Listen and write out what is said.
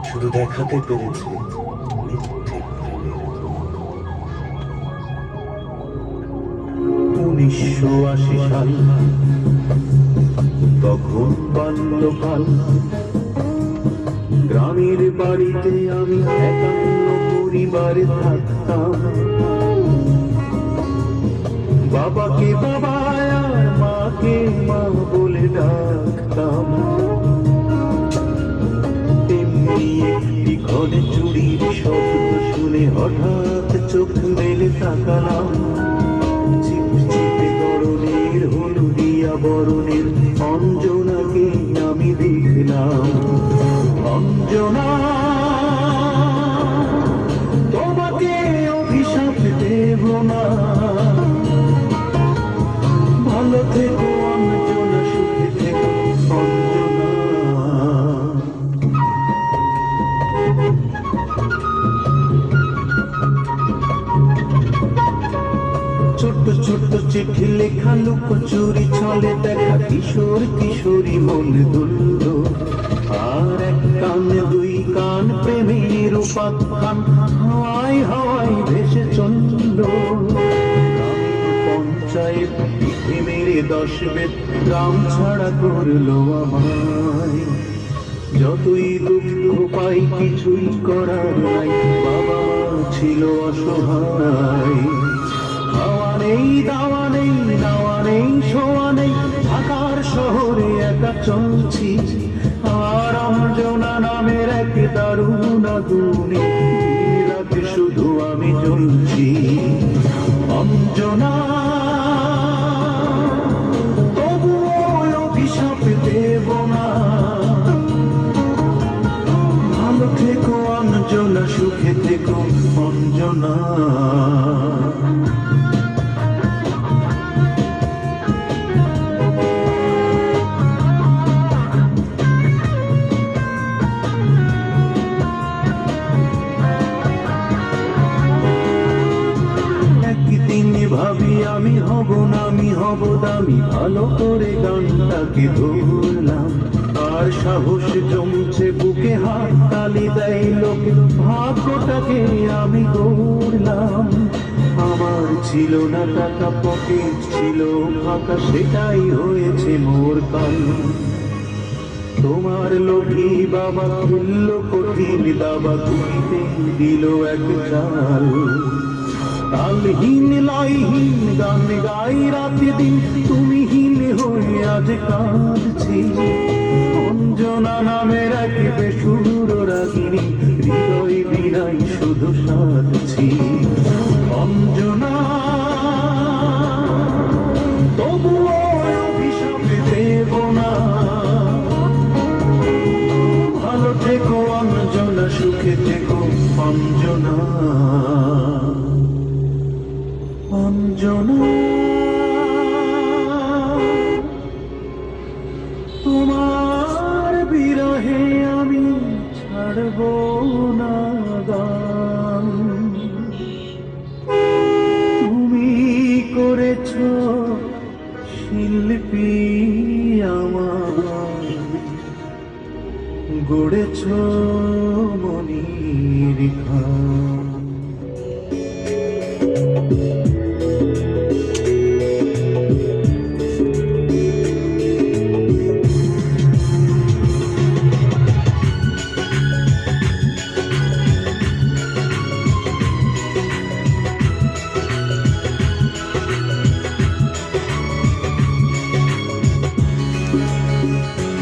শুধু দেখাতে পেরেছে মিথ্যে প্রেমের ধোঁয়া। 1980 সাল, তখন বাল্যকাল, গ্রামের বাড়িতে আমি একান্ন পরিবারে থাকতাম। বাবাকে বাবা আর মাকে মা বলে ডাকতাম। তেমনি একটি ঘরে চুরির শব্দ শুনে হঠাৎ চোখ মেলে তাকালাম। চিপচিপে গরনের হলুদিয়া বরণের অঞ্জনাকে আমি দেখলাম। অঞ্জনা, তোমাকে অভিশাপ দেব না, ভালো থেকো অঞ্জনা, সুখে থেকো অঞ্জনা। ছোট্ট ছোট্ট চিঠি লেখা লুকোচুরি ছলে দেখা কিশোর কিশোরী মন দুলল। আর এক কানে দুই কান প্রেমের উপাখ্যান হাওয়ায় হাওয়ায় ভেসে চলল। পঞ্চায়েত পিঠে মেরে 10 বেত গ্রাম ছাড়া করলো আমায়। যতই দুঃখ পাই কিছুই করার নাই, বাবা মা ছিল অসহায়। খাওয়া নেই, দাওয়া নেই, নাওয়া নেই, শোয়া নেই, ঢাকার শহরে একা চলছি। আর অঞ্জনা নামের এক দারুণ আগুনে রাত শুধু আমি জ্বলছি। অঞ্জনা, তবুও অভিশাপ দেব না, ভালো থেকো অঞ্জনা, সুখে থেকো অঞ্জনা। ভাবি আমি হব না, আমি হব দামি, ভালো করে গানটাকে ধরলাম। আর সাহস জমছে বুকে, হাত তালি দেয় লোকে, ভাগ্যটাকে আমি গড়লাম। আমার ছিল না টাকা, পকেট ছিল ফাঁকা, সেটাই হয়েছে মোর কাল। তোমার লোভী বাবা খেললো কঠিন দাবা, ঘুরিতে দিল এক চাল। তালহীন লয়হীন গান গাই রাত দিন, তুমি হীন হয়ে আজ কাঁদছি। অঞ্জনা নামের এক বেসুর রাগিনী, হৃদয় বিনাই শুধু সাধছি। অঞ্জনা, তবুও অভিশাপ দেব না, ভালো থেকো অঞ্জনা, সুখে থেকো অঞ্জনা। অঞ্জনা, তোমার বিরহে আমি ছাড়ব না গান। তুমি করেছ শিল্পী আমার, গড়েছ মনির খান।